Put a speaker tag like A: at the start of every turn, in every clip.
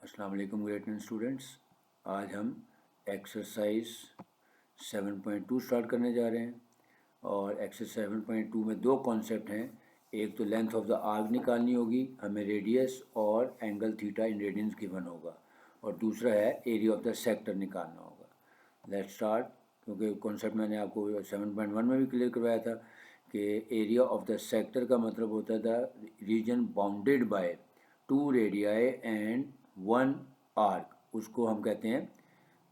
A: अस्सलाम वालेकुम grade 10 students. आज हम एक्सरसाइज 7.2 स्टार्ट करने जा रहे हैं और एक्सरसाइज 7.2 में दो कॉन्सेप्ट हैं। एक तो लेंथ ऑफ द आर्क निकालनी होगी, हमें रेडियस और angle theta in radiance given होगा, और दूसरा है एरिया ऑफ द सेक्टर निकालना होगा। Let's start. क्योंकि कॉन्सेप्ट मैंने आपको 7.1 में भी क्लियर करवाया था कि एरिया ऑफ द सेक्टर का मतलब होता था reason bounded by 2 radii and 1 arc, उसको हम कहते हैं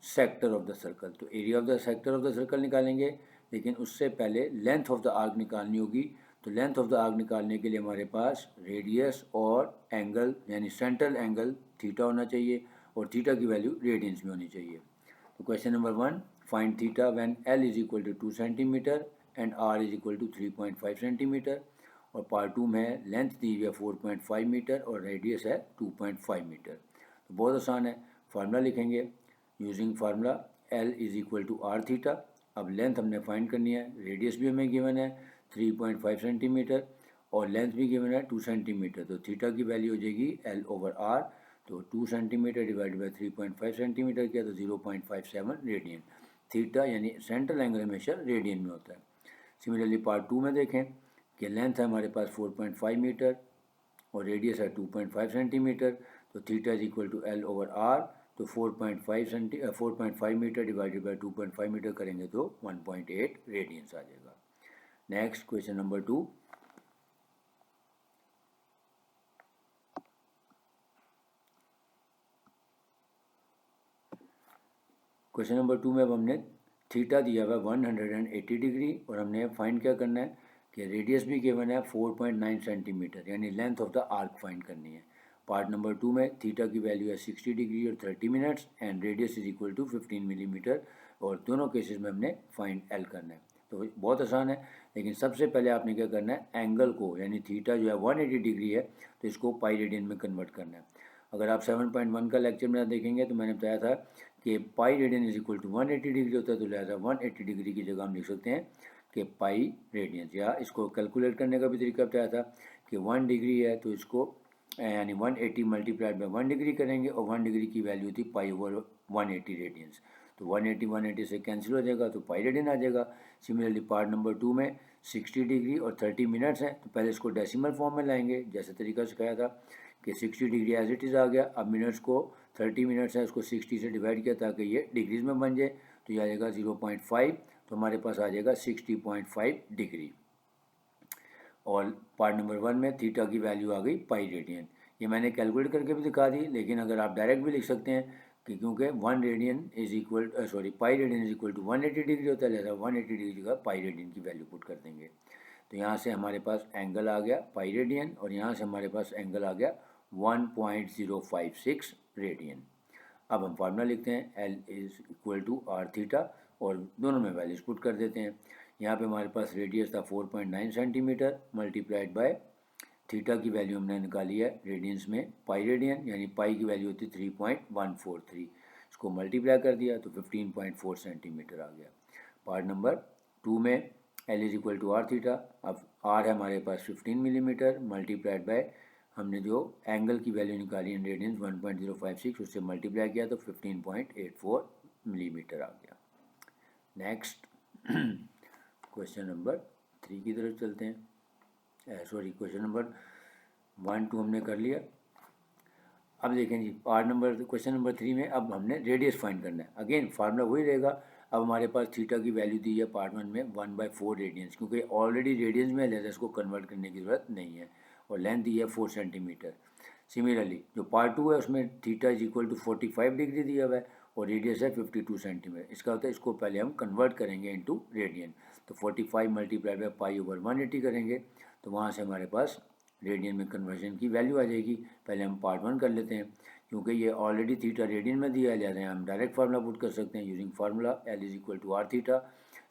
A: सेक्टर ऑफ द सर्कल। तो area of the sector of the circle निकालेंगे, लेकिन उससे पहले लेंथ ऑफ द आर्क निकालनी होगी। तो लेंथ ऑफ द आर्क निकालने के लिए हमारे पास रेडियस और एंगल यानी सेंट्रल एंगल थीटा होना चाहिए, और थीटा की वैल्यू रेडियंस में होनी चाहिए। तो question number 1, find theta when L is equal to 2 centimetre and R is equal to 3.5 centimetre. और पार्ट 2 में लेंथ दी हुई है 4.5 मीटर और रेडियस है 2.5 मीटर। तो बहुत आसान है, फार्मूला लिखेंगे using formula L is equal to R theta. अब लेंथ हमने फाइंड करनी है, रेडियस भी हमें गिवन है 3.5 सेंटीमीटर और लेंथ भी गिवन है 2 सेंटीमीटर। तो थीटा की वैल्यू हो जाएगी L ओवर R। तो 2 सेंटीमीटर डिवाइड बाई 3.5 सेंटीमीटर किया तो 0.57 रेडियन। थीटा यानी सेंट्रल एंगल हमेशा रेडियन में होता है। सिमिलरली पार्ट 2 में देखें कि लेंथ है हमारे पास 4.5 मीटर और रेडियस है 2.5 सेंटीमीटर। तो theta is equal to L over R। तो 4.5 मीटर डिवाइडेड बाई 2.5 मीटर करेंगे तो 1.8 रेडियंस आ जाएगा। Next question number 2। Question number 2 में अब हमने थीटा दिया हुआ 180 डिग्री और हमने फाइंड क्या करना है कि रेडियस भी गिवन है 4.9 सेंटीमीटर, यानी length of the arc find करनी है। पार्ट नंबर 2 में थीटा की वैल्यू है 60 डिग्री और 30 minutes and radius is equal to 15 millimetre, और दोनों केसेस में हमने फाइंड एल करना है। तो बहुत आसान है, लेकिन सबसे पहले आपने क्या करना है, एंगल को यानी थीटा जो है 180 डिग्री है तो इसको पाई रेडियन में कन्वर्ट करना है। अगर आप 7.1 का लेक्चर मेरा देखेंगे तो मैंने बताया था कि pi radian is equal to 180 degree होता है, तो लिहाजा 180 डिग्री की जगह हम लिख सकते हैं कि पाई रेडियन। या इसको कैलकुलेट करने का भी तरीका बताया था कि 1 डिग्री है तो इसको यानी 180 मल्टीप्लाइड बाई 1 डिग्री करेंगे और 1 डिग्री की वैल्यू थी पाई ओवर 180 रेडियंस। तो 180 से कैंसिल हो जाएगा तो पाई रेडियन आ जाएगा। सिमिलरली पार्ट नंबर 2 में 60 डिग्री और 30 मिनट्स हैं, तो पहले इसको डेसिमल फॉर्म में लाएंगे जैसे तरीका सिखाया था कि 60 डिग्री एज इट इज़ आ गया। अब मिनट्स को 30 मिनट्स है उसको 60 से डिवाइड किया ताकि ये डिग्रीज में बन जाए, तो ये आ जाएगा 0.5, तो हमारे पास आ जाएगा 60.5 डिग्री। और पार्ट नंबर 1 में थीटा की वैल्यू आ गई पाई रेडियन। ये मैंने कैलकुलेट करके भी दिखा दी, लेकिन अगर आप डायरेक्ट भी लिख सकते हैं कि क्योंकि 1 radian is equal pi radian is equal to 180 degree होता है, लिहाजा 180 डिग्री का पाई रेडियन की वैल्यू पुट कर देंगे। तो यहाँ से हमारे पास एंगल आ गया पाई रेडियन और यहाँ से हमारे पास एंगल आ गया 1.056 रेडियन। अब हम फार्मूला लिखते हैं L is equal to R theta और दोनों में वैल्यूज पुट कर देते हैं। यहाँ पे हमारे पास रेडियस था 4.9 सेंटीमीटर मल्टीप्लाइड बाय थीटा की वैल्यू हमने निकाली है रेडियंस में पाई रेडियन, यानी पाई की वैल्यू होती 3.143। इसको मल्टीप्लाई कर दिया तो 15.4 सेंटीमीटर आ गया। पार्ट नंबर 2 में L is equal to R theta. अब R है हमारे पास 15 मिलीमीटर मल्टीप्लाइड बाय हमने जो एंगल की वैल्यू निकाली इन रेडियंस 1.056, उससे मल्टीप्लाई किया तो 15.84 मिलीमीटर आ गया। नेक्स्ट क्वेश्चन नंबर 3 की तरफ चलते हैं। क्वेश्चन नंबर 1, 2 हमने कर लिया। अब देखें जी क्वेश्चन नंबर 3 में अब हमने रेडियस फाइंड करना है। अगेन फार्मूला वही रहेगा। अब हमारे पास थीटा की वैल्यू दी है पार्ट 1 में 1/4 रेडियंस, क्योंकि ऑलरेडी रेडियंस में लिहाजा इसको कन्वर्ट करने की ज़रूरत नहीं है, और लेंथ दी है 4 सेंटीमीटर। सिमिलरली जो पार्ट 2 है उसमें theta is equal to 45 degree दिया हुआ है और रेडियस है 52 सेंटीमीटर। इसका होता है इसको पहले हम कन्वर्ट करेंगे इनटू रेडियन। तो 45 मल्टीप्लाइड बाई पाई ओवर 180 करेंगे तो वहाँ से हमारे पास रेडियन में कन्वर्जन की वैल्यू आ जाएगी। पहले हम पार्ट 1 कर लेते हैं, क्योंकि ये ऑलरेडी थीटा रेडियन में दिया है, लिहाजा हम डायरेक्ट फार्मूला पुट कर सकते हैं using formula L is equal to R theta.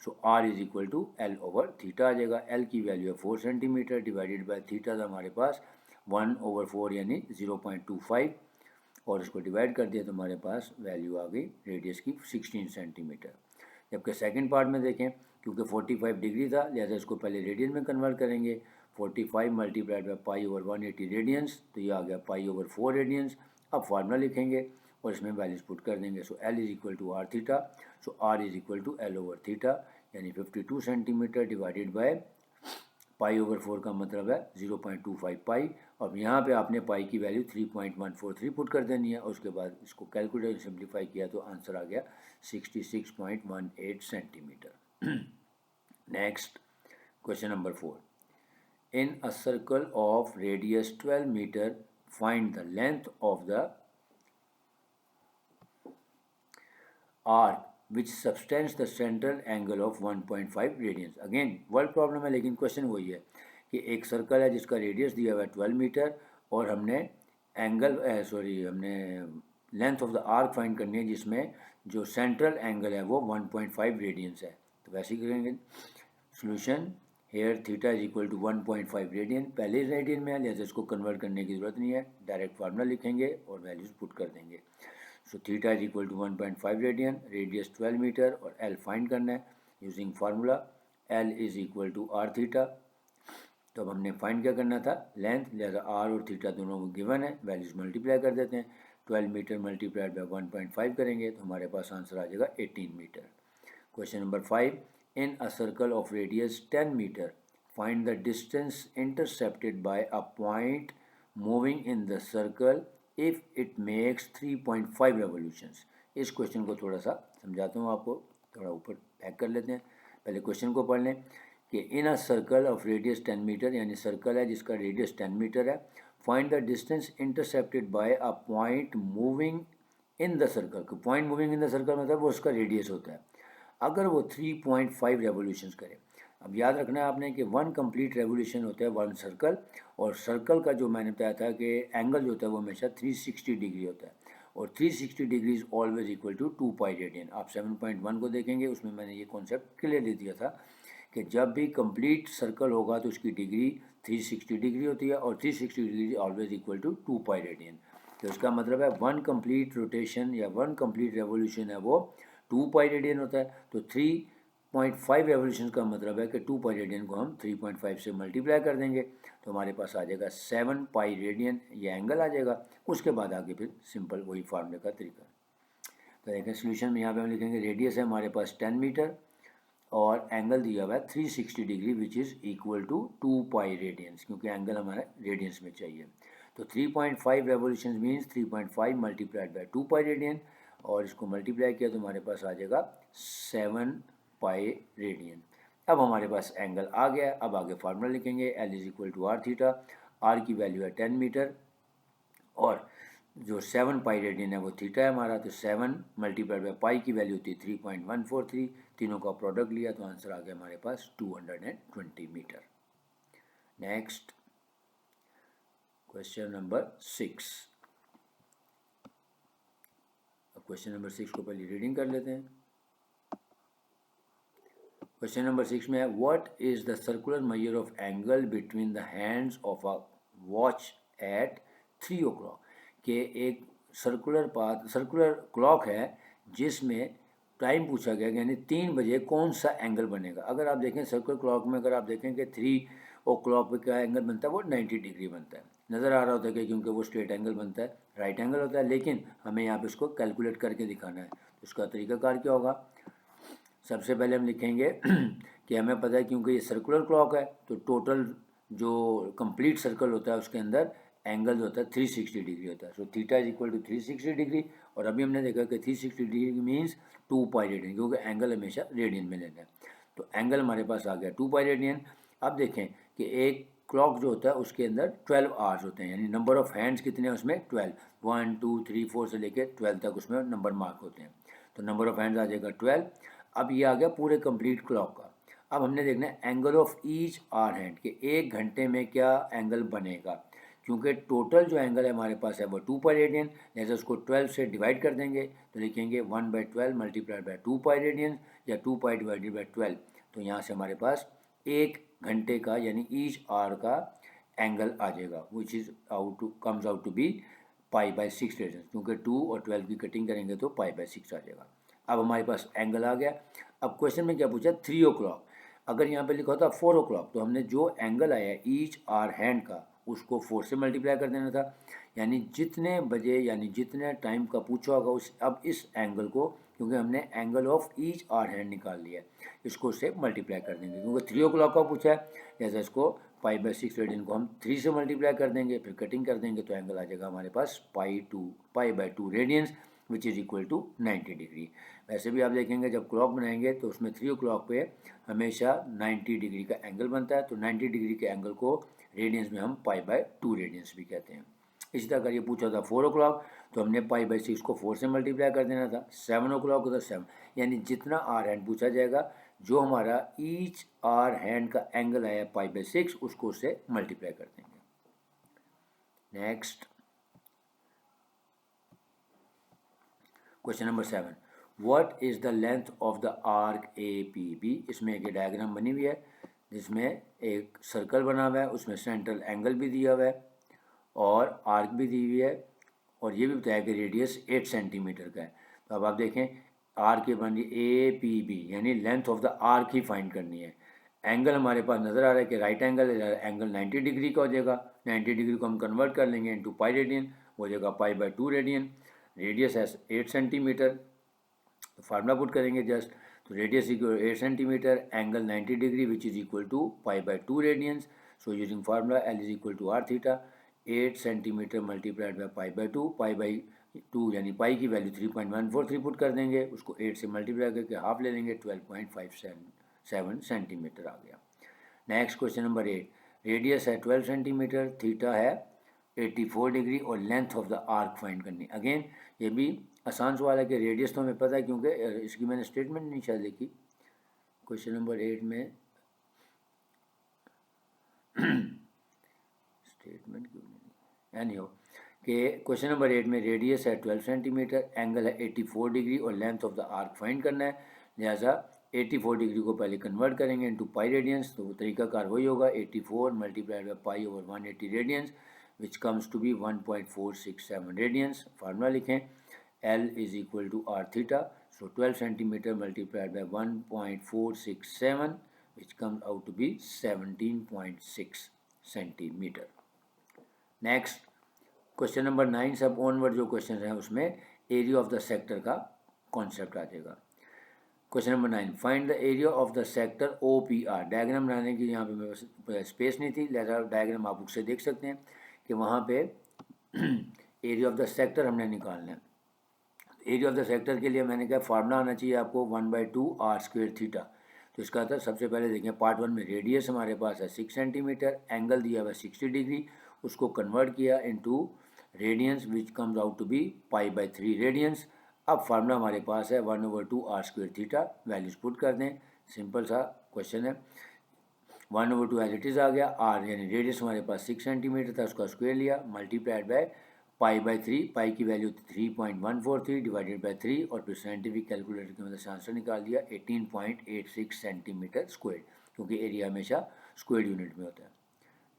A: So R is equal to L over theta आ जाएगा। L की वैल्यू है 4 सेंटीमीटर डिवाइडेड बाई थीटा था हमारे पास 1/4 यानी 0.25, और इसको डिवाइड कर दिया तो हमारे पास वैल्यू आ गई रेडियस की 16 सेंटीमीटर। जबकि सेकंड पार्ट में देखें, क्योंकि 45 डिग्री था लिहाजा इसको पहले रेडियन में कन्वर्ट करेंगे। 45 multiplied by pi over 180 radians, तो ये आ गया पाई ओवर 4 रेडियंस। अब फार्मूला लिखेंगे और इसमें वैल्यूज पुट कर देंगे। So L is equal to R theta, so R is equal to L over theta, यानी 52 centimetre divided by pi over 4 का मतलब है 0.25 पाई। अब यहाँ पे आपने पाई की वैल्यू 3.143 पुट कर देनी है और उसके बाद इसको कैलकुलेटर सिंप्लीफाई किया तो आंसर आ गया 66.18 centimetre. Next question number 4, in a circle of radius 12 meter find the length of the arc which subtends the central angle of 1.5 radians. Again word problem है लेकिन क्वेश्चन वही है कि एक सर्कल है जिसका रेडियस दिया हुआ है 12 मीटर और हमने हमने length of the arc find करनी है जिसमें जो सेंट्रल एंगल है वो 1.5 रेडियंस है। तो वैसे ही करेंगे। Solution here theta is equal to 1.5 radian, पहले रेडियन में है लिहाजा इसको कन्वर्ट करने की ज़रूरत नहीं है, डायरेक्ट फार्मूला लिखेंगे और वैल्यूज पुट कर देंगे। So theta is equal to 1.5 radian, radius 12 metre और एल फाइंड करना है using formula L is equal to R theta. तो अब हमने फाइंड क्या करना था, लेंथ, लिहाजा आर और थीटा दोनों गिवन है, वैल्यूज मल्टीप्लाई कर देते हैं। 12 मीटर मल्टीप्लाइड बाय 1.5 करेंगे तो हमारे पास आंसर आ जाएगा 18 metre. Question number 5, in a circle of radius 10 meter find the distance intercepted by a point moving in the circle if it makes 3.5 revolutions। इस क्वेश्चन को थोड़ा सा समझाता हूँ आपको, थोड़ा ऊपर बैक कर लेते हैं, पहले क्वेश्चन को पढ़ लें कि in a circle of radius 10 metre, यानी सर्कल है जिसका रेडियस 10 मीटर है, find the distance intercepted by a point moving in the circle. Point moving in the circle मतलब वो उसका रेडियस होता है, अगर वो 3.5 रेवोल्यूशंस करे। अब याद रखना है आपने कि 1 कंप्लीट रेवोल्यूशन होता है 1 सर्कल, और सर्कल का जो मैंने बताया था कि एंगल जो होता है वो हमेशा 360 डिग्री होता है, और 360 degree is always equal to 2 pi radian. आप 7.1 को देखेंगे, उसमें मैंने ये कॉन्सेप्ट क्लियरली दिया था कि जब भी कंप्लीट सर्कल होगा तो उसकी डिग्री 360 डिग्री होती है और 360 degree always equal to 2 pi radian. तो इसका मतलब है 1 कंप्लीट रोटेशन या 1 कंप्लीट रेवोल्यूशन है वो 2 पाई रेडियन होता है। तो 3.5 रेवोल्यूशन का मतलब है कि 2 पाई रेडियन को हम 3.5 से मल्टीप्लाई कर देंगे तो हमारे पास आ जाएगा 7 पाई रेडियन, ये एंगल आ जाएगा। उसके बाद आगे फिर सिंपल वही फार्मूले का तरीका। तो देखें सोल्यूशन में यहाँ पे हम लिखेंगे रेडियस है हमारे पास 10 मीटर और एंगल दिया हुआ है 360 degree which is equal to 2 pi radians, क्योंकि एंगल हमारा रेडियंस में चाहिए। तो 3.5 revolution means 3.5 multiplied by 2 pi radian, और इसको मल्टीप्लाई किया तो हमारे पास आ जाएगा 7 पाई रेडियन। अब हमारे पास एंगल आ गया। अब आगे फार्मूला लिखेंगे L is equal to R theta, R की वैल्यू है 10 मीटर और जो 7 पाई रेडियन है वो थीटा है हमारा। तो 7 मल्टीप्लाइड बाई पाई की वैल्यू होती है 3.143, तीनों का प्रोडक्ट लिया तो आंसर आ गया हमारे पास 220 metre. Next question number 6। Question number 6 को पहले रीडिंग कर लेते हैं। क्वेश्चन नंबर 6 में है what is the circular measure of angle between the hands of a watch at 3 o'clock, के एक सर्कुलर क्लॉक है जिसमें टाइम पूछा गया यानी 3 बजे कौन सा एंगल बनेगा। अगर आप देखें सर्कुलर क्लॉक में, अगर आप देखें कि 3 o'clock पे क्या एंगल बनता है, वो 90 डिग्री बनता है, नज़र आ रहा होता है कि क्योंकि वो स्ट्रेट एंगल बनता है, राइट एंगल होता है, लेकिन हमें यहाँ पे इसको कैलकुलेट करके दिखाना है। तो इसका तरीकाकार क्या होगा, सबसे पहले हम लिखेंगे कि हमें पता है क्योंकि ये सर्कुलर क्लॉक है तो टोटल जो कंप्लीट सर्कल होता है उसके अंदर एंगल जो होता है 360 डिग्री होता है। So theta is equal to 360 degree, और अभी हमने देखा कि 360 डिग्री मीन्स 2 पाई रेडियन, क्योंकि एंगल हमेशा रेडियन में लेना है। तो एंगल हमारे पास आ गया 2 पाई रेडियन। अब देखें कि एक क्लॉक जो होता है उसके अंदर 12 आवर्स होते हैं, यानी नंबर ऑफ हैंड्स कितने हैं उसमें 12, 1 2 3 4 से लेकर 12 तक उसमें नंबर मार्क होते हैं। तो नंबर ऑफ हैंड्स आ जाएगा 12। अब ये आ गया पूरे कंप्लीट क्लॉक का। अब हमने देखना है angle of each hour hand कि 1 घंटे में क्या एंगल बनेगा, क्योंकि टोटल जो एंगल है हमारे पास है वो 2 पाई रेडियन, जैसे उसको 12 से डिवाइड कर देंगे तो लिखेंगे 1/12 मल्टीप्लाइड बाय 2 पाई रेडियन या 2 पाई डिवाइडेड बाय 12। तो यहाँ से हमारे पास 1 घंटे का यानी ईच आवर का एंगल आ जाएगा which is comes out to be π/6 radian, क्योंकि 2 और 12 की कटिंग करेंगे तो π/6 आ जाएगा। अब हमारे पास एंगल आ गया। अब क्वेश्चन में क्या पूछा 3 o'clock, अगर यहाँ पे लिखा होता 4 o'clock तो हमने जो एंगल आया ईच आवर हैंड का उसको 4 से मल्टीप्लाई कर देना था, यानी जितने बजे यानी जितने टाइम का पूछा होगा उस अब इस एंगल को, क्योंकि हमने angle of each hour hand निकाल लिया है, इसको उससे मल्टीप्लाई कर देंगे, क्योंकि 3 o'clock का पूछा है, जैसे इसको π/6 रेडियन को हम 3 से मल्टीप्लाई कर देंगे, फिर कटिंग कर देंगे तो एंगल आ जाएगा हमारे पास π/2 radians which is equal to 90 degree. वैसे भी आप देखेंगे जब क्लॉक बनाएंगे तो उसमें 3 o'clock पे हमेशा 90 डिग्री का एंगल बनता है, तो 90 डिग्री के एंगल को रेडियंस में हम π/2 रेडियंस भी कहते हैं। इसी तरह अगर ये पूछा था 4 o'clock तो हमने π/6 को 4 से मल्टीप्लाई कर देना था, 7 o'clock को तो 7, यानी जितना आर हैंड पूछा जाएगा जो हमारा ईच आर हैंड का एंगल आया π/6 उसको उससे मल्टीप्लाई कर देंगे। Next question number 7, what is the length of the arc APB। इसमें एक डायग्राम बनी हुई है जिसमें एक सर्कल बना हुआ है, उसमें सेंट्रल एंगल भी दिया हुआ है और आर्क भी दी हुई है, और ये भी बताया कि रेडियस 8 सेंटीमीटर का है। तो अब आप देखें आर्क की बन रही APB, यानी length of the arc he find करनी है। एंगल हमारे पास नज़र आ रहा है कि राइट एंगल 90 डिग्री का हो जाएगा, 90 डिग्री को हम कन्वर्ट कर लेंगे इनटू पाई रेडियन, हो जाएगा π/2 रेडियन। रेडियस है 8 सेंटीमीटर, तो फार्मूला पुट करेंगे जस्ट, तो radius equal 8 centimetre, angle 90 degree which is equal to π/2 radians. So using formula L is equal to r theta, 8 centimetre multiplied by π/2 यानी पाई की value 3.143 put कर देंगे, उसको 8 से मल्टीप्लाई करके हाफ ले लेंगे, 12.57 सेंटीमीटर आ गया। नेक्स्ट क्वेश्चन नंबर 8, रेडियस है 12 सेंटीमीटर, थीटा है 84 डिग्री और length of the arc find करनी। अगेन ये भी आसान सवाल है कि रेडियस तो हमें पता है क्योंकि इसकी मैंने स्टेटमेंट नहीं शायद देखी क्वेश्चन नंबर 8 में स्टेटमेंट क्यों नहीं, यानी हो कि क्वेश्चन नंबर 8 में रेडियस है 12 सेंटीमीटर, एंगल है 84 डिग्री और length of the arc find करना है, लिहाजा 84 डिग्री को पहले कन्वर्ट करेंगे इनटू पाई रेडियंस, तो तरीकाकार वही होगा 84 multiplied by pi over 180 radians which comes to be 1.467 radians. Formula लिखें L is equal to r theta, so 12 centimetre multiplied by 1.467 which comes out to be 17.6 centimetre. Next question number 9 सब onward जो क्वेश्चन हैं उसमें area of the sector का concept आ जाएगा। Question number 9, find the area of the sector OPR। Diagram बनाने की यहाँ पे मेरे पास स्पेस नहीं थी, लिहाजा डायग्राम आप बुक से देख सकते हैं कि वहाँ पे एरिया ऑफ द सेक्टर हमने निकालना है। एरिया ऑफ द सेक्टर के लिए मैंने कहा फार्मूला आना चाहिए आपको 1/2 r² थीटा। तो इसका था सबसे पहले देखें पार्ट 1 में रेडियस हमारे पास है 6 सेंटीमीटर, एंगल दिया हुआ 60 डिग्री, उसको कन्वर्ट किया into radians which comes out to be π/3 radians. अब फार्मूला हमारे पास है 1/2 r² थीटा, वैल्यूज पुट कर दें, सिंपल सा क्वेश्चन है। 1/2 एज इट इज़ आ गया, r यानी रेडियस हमारे पास 6 सेंटीमीटर था, उसका स्क्वायर लिया मल्टीप्लाइड बाय π/3, पाई की वैल्यू 3.143 डिवाइडेड बाय 3 और फिर साइंटिफिक कैलकुलेटर की मदद से आंसर निकाल दिया 18.86 सेंटीमीटर स्क्वायर, क्योंकि एरिया हमेशा स्क्वायर यूनिट में होता है।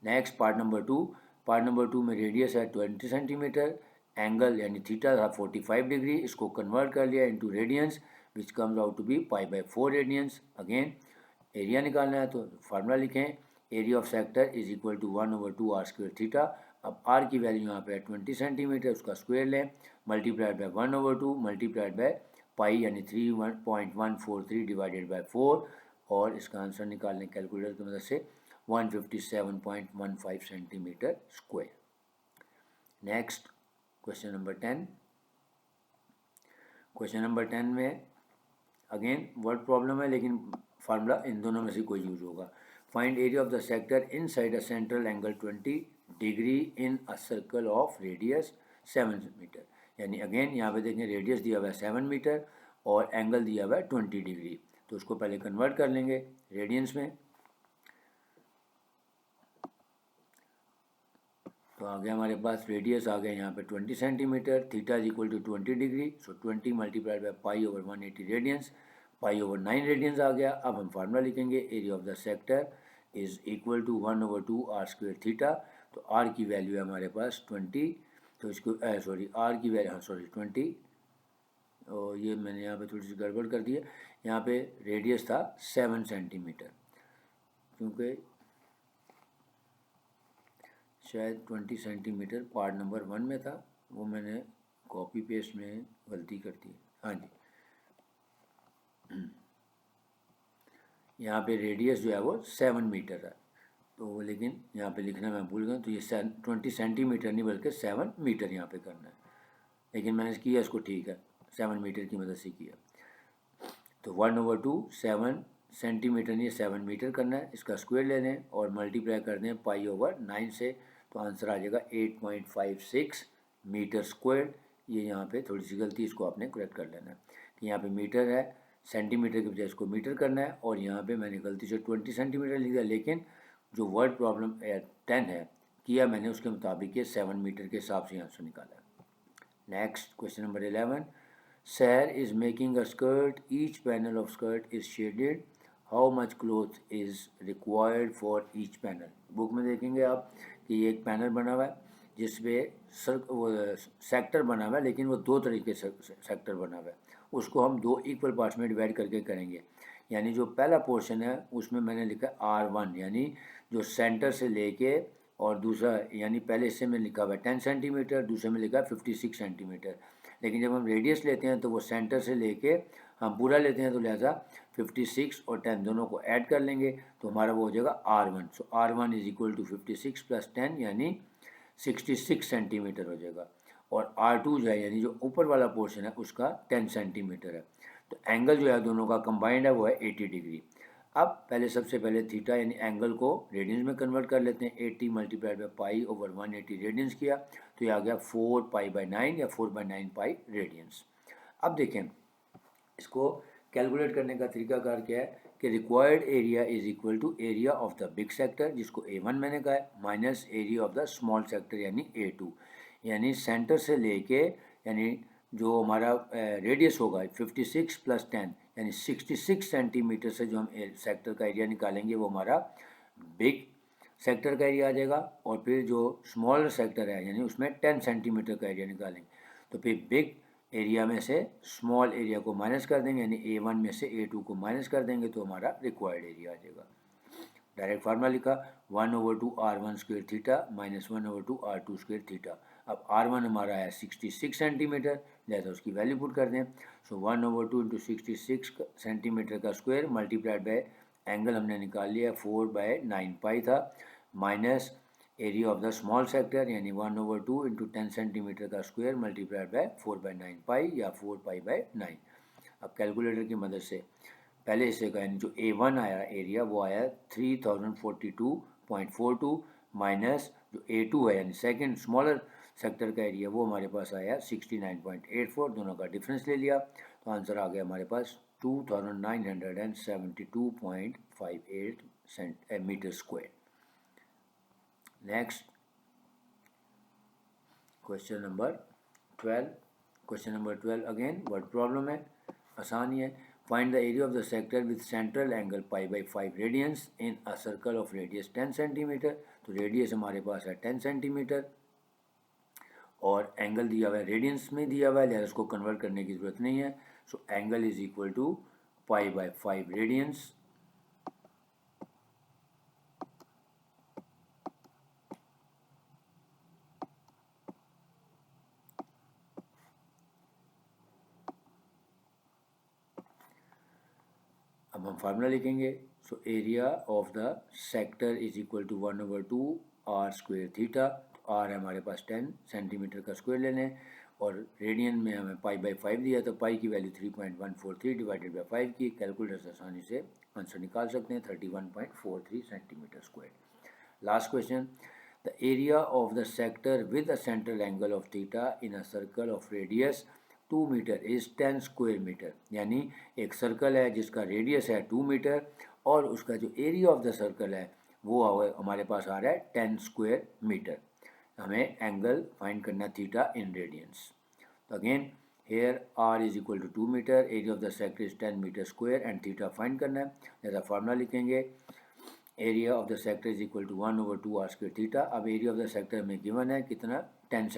A: Next part number 2, part number 2 में रेडियस है 20 सेंटीमीटर, एंगल यानी थीटा था 45 डिग्री, इसको कन्वर्ट कर लिया into radians which comes out to be π/4 radians. Again area निकालना है तो फार्मूला लिखें, area of sector is equal to 1/2 r² theta. अब r की वैल्यू यहाँ पे है 20 सेंटीमीटर, उसका स्क्वायर लें multiplied by 1/2 multiplied by pi यानी 3.143 डिवाइडेड बाय 4 और इसका आंसर निकालने कैलकुलेटर की मदद से 157.15 centimetre square. Next question number 10, question number 10 में अगेन वर्ड प्रॉब्लम है लेकिन फार्मूला इन दोनों में से कोई यूज होगा। Find area of the sector inside a central angle 20 degree in a circle of radius 7 metre, यानी अगेन यहाँ पे देखें रेडियस दिया हुआ है 7 मीटर और एंगल दिया हुआ है 20 डिग्री, तो उसको पहले कन्वर्ट कर लेंगे रेडियंस में, तो आ गया हमारे पास रेडियस आ गया यहाँ पे 20 centimetre, theta is equal to 20 degree, so 20 multiplied by pi over 180 radians, pi over 9 radians आ गया। अब हम फार्मूला लिखेंगे area of the sector is equal to 1/2 r² theta, तो r की वैल्यू है हमारे पास 20, तो इसको सॉरी r की वैल्यू 20, और ये मैंने यहाँ पे थोड़ी सी गड़बड़ कर दी है, यहाँ पे रेडियस था 7 सेंटीमीटर, क्योंकि शायद 20 सेंटीमीटर पार्ट नंबर 1 में था, वो मैंने कॉपी पेस्ट में गलती कर दी। हाँ जी, यहाँ पे रेडियस जो है वो 7 मीटर है, तो लेकिन यहाँ पे लिखना मैं भूल गया, तो ये 20 सेंटीमीटर नहीं बल्कि 7 मीटर यहाँ पे करना है, लेकिन मैंने किया इसको ठीक है, 7 मीटर की मदद से किया। तो 1/2 7 सेंटीमीटर नहीं 7 मीटर करना है, इसका स्क्वायर ले लें और मल्टीप्लाई कर दें π/9 से, तो आंसर आ जाएगा 8.56 मीटर स्क्वायर। ये यहाँ पे थोड़ी सी गलती, इसको आपने करेक्ट कर लेना है कि यहाँ पे मीटर है, सेंटीमीटर के बजाय इसको मीटर करना है, और यहाँ पे मैंने गलती से 20 सेंटीमीटर लिख दिया, लेकिन जो वर्ड प्रॉब्लम 10 है किया मैंने उसके मुताबिक ये 7 मीटर के हिसाब से आंसर निकाला। Next question number 11, Sir is making a skirt. Each panel of skirt is shaded. How much cloth is required for each panel? Book में देखेंगे आप कि ये एक पैनल बना हुआ है जिसपे सेक्टर बना हुआ है, लेकिन वो दो तरीके से सेक्टर बना हुआ है, उसको हम दो इक्वल पार्ट्स में डिवाइड करके करेंगे। यानी जो पहला पोर्शन है उसमें मैंने लिखा R1, यानी जो सेंटर से लेके, और दूसरा यानी पहले हिस्से में लिखा हुआ है 10 सेंटीमीटर, दूसरे में लिखा है 56 सेंटीमीटर। लेकिन जब हम रेडियस लेते हैं तो वो सेंटर से लेके हम पूरा लेते हैं, तो लिहाजा 56 और 10 दोनों को ऐड कर लेंगे, तो हमारा वो हो जाएगा R1। So R1 is equal to 56 + 10 यानी 66 सेंटीमीटर हो जाएगा। और R2 जो है यानी जो ऊपर वाला पोर्शन है उसका 10 सेंटीमीटर है। तो एंगल जो है दोनों का कंबाइंड है वो है 80 डिग्री। अब पहले सबसे पहले थीटा यानी एंगल को रेडियंस में कन्वर्ट कर लेते हैं। 80 मल्टीप्लाइड बाई π/180 रेडियंस किया, तो ये आ गया 4π/9 या 4/9 पाई रेडियंस। अब देखें इसको कैलकुलेट करने का तरीकाकार क्या है कि required area is equal to area of the big sector, जिसको A1 मैंने कहा है, minus area of the small sector यानी A2। यानी सेंटर से लेके यानी जो हमारा रेडियस होगा 56 + 10 यानी 66 सेंटीमीटर से जो हम सेक्टर का एरिया निकालेंगे वो हमारा बिग सेक्टर का एरिया आ जाएगा। और फिर जो स्मॉल सेक्टर है यानी उसमें 10 सेंटीमीटर का एरिया निकालेंगे, तो फिर बिग एरिया में से स्मॉल एरिया को माइनस कर देंगे, यानी A1 में से A2 को माइनस कर देंगे, तो हमारा रिक्वायर्ड एरिया आ जाएगा। डायरेक्ट फार्मूला लिखा 1/2 R1 square theta minus 1/2 R2 square theta. अब R1 हमारा है 66 सेंटीमीटर, लिहाजा उसकी वैल्यू पुट कर दें। सो 1/2 इंटू 66 सेंटीमीटर का स्क्वायर मल्टीप्लाइड बाय एंगल हमने निकाल लिया 4/9 पाई था, minus area of the small sector यानी 1/2 इंटू 10 सेंटीमीटर का स्क्वायर मल्टीप्लाइड बाय 4/9 पाई या 4π/9। अब कैलकुलेटर की मदद से पहले हिस्से का यानी जो A1 आया एरिया वो आया 3042.42 माइनस जो A2 है यानी सेकंड स्मॉलर सेक्टर का एरिया वो हमारे पास आया 69.84, दोनों का डिफरेंस ले लिया, तो आंसर आ गया हमारे पास 2972.58 metre square. Next question number 12। Question number 12 again word problem है, आसान ही है। Find the area of the sector with central angle π/5 radians in a circle of radius 10 centimetre. तो रेडियस हमारे पास है 10 सेंटीमीटर और एंगल दिया हुआ है रेडियंस में दिया हुआ है, लिहाजा उसको कन्वर्ट करने की ज़रूरत नहीं है। So angle is equal to π/5 radians. अब हम फार्मूला लिखेंगे। So area of the sector is equal to 1/2 R square theta. R है हमारे पास 10 सेंटीमीटर का स्क्वायर ले लें और रेडियन में हमें π/5 दिया, तो पाई की वैल्यू 3.143 डिवाइडेड बाई 5 की, कैलकुलेटर से आसानी से आंसर निकाल सकते हैं 31.43 centimetre square. Last question, the area of the sector with a central angle of theta in a circle of radius 2 metre is 10 square metre. यानी एक सर्कल है जिसका रेडियस है 2 मीटर और उसका जो एरिया ऑफ द सर्कल है वो हमारे पास आ रहा है 10 स्क्वायर मीटर। हमें एंगल फाइंड करना थीटा इन रेडियंस। तो again here r is equal to 2 metre, area of the sector is 10 metre square and theta find करना है। जैसा फार्मूला लिखेंगे area of the sector is equal to 1/2 R square theta. अब area of the sector में given है कितना 10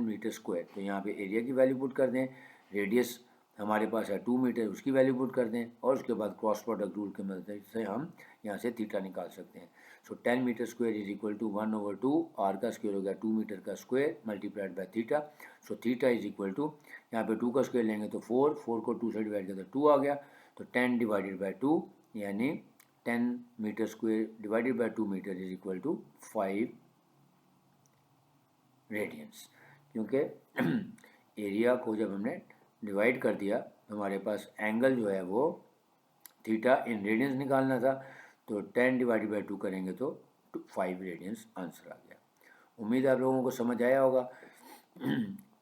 A: metre square, तो यहाँ पे एरिया की वैल्यू पुट कर दें, रेडियस हमारे पास है 2 मीटर उसकी वैल्यू पुट कर दें और उसके बाद क्रॉस प्रोडक्ट रूल की मदद से हम यहाँ से थीटा निकाल सकते हैं। So 10 metre square is equal to 1/2 R का स्क्वायर हो गया 2 मीटर का square multiplied by theta. So theta is equal to, यहाँ पे 2 का स्क्वायर लेंगे तो 4 को 2 से डिवाइड करें तो 2 आ गया, तो 10 डिवाइडेड बाई 2 यानी 10 metre square divided by 2 metre is equal to 5 radians. क्योंकि एरिया को जब हमने डिवाइड कर दिया तो हमारे पास एंगल जो है वो थीटा इन रेडियंस निकालना था, तो 10 डिवाइडेड बाई 2 करेंगे तो 5 रेडियंस आंसर आ गया। उम्मीद है आप लोगों को समझ आया होगा।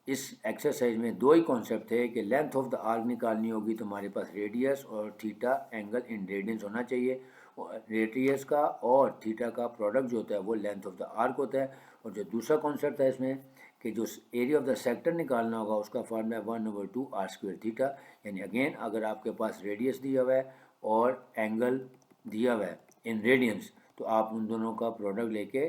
A: इस एक्सरसाइज में दो ही कॉन्सेप्ट थे कि लेंथ ऑफ द आर्क निकालनी होगी तो हमारे पास रेडियस और थीटा एंगल इन रेडियंस होना चाहिए, और रेडियस का और थीटा का प्रोडक्ट जो होता है वो लेंथ ऑफ द आर्क होता है। और जो दूसरा कॉन्सेप्ट है इसमें कि जो एरिया ऑफ द सेक्टर निकालना होगा उसका फॉर्मूला है 1/2 आर स्क्वायर थीटा। यानी अगेन अगर आपके पास रेडियस दिया हुआ है और एंगल दिया हुआ है इन रेडियंस, तो आप उन दोनों का प्रोडक्ट लेके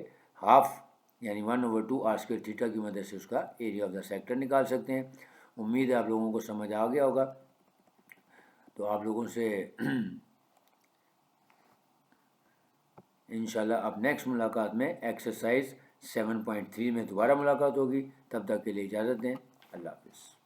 A: हाफ यानी 1/2 आर स्क्वायर थीटा की मदद से उसका एरिया ऑफ द सेक्टर निकाल सकते हैं। उम्मीद है आप लोगों को समझ आ गया होगा। तो आप लोगों से इंशाल्लाह अब नेक्स्ट मुलाकात में एक्सरसाइज 7.3 में दोबारा मुलाकात होगी। तब तक के लिए इजाज़त दें। अल्लाह हाफ़िज़।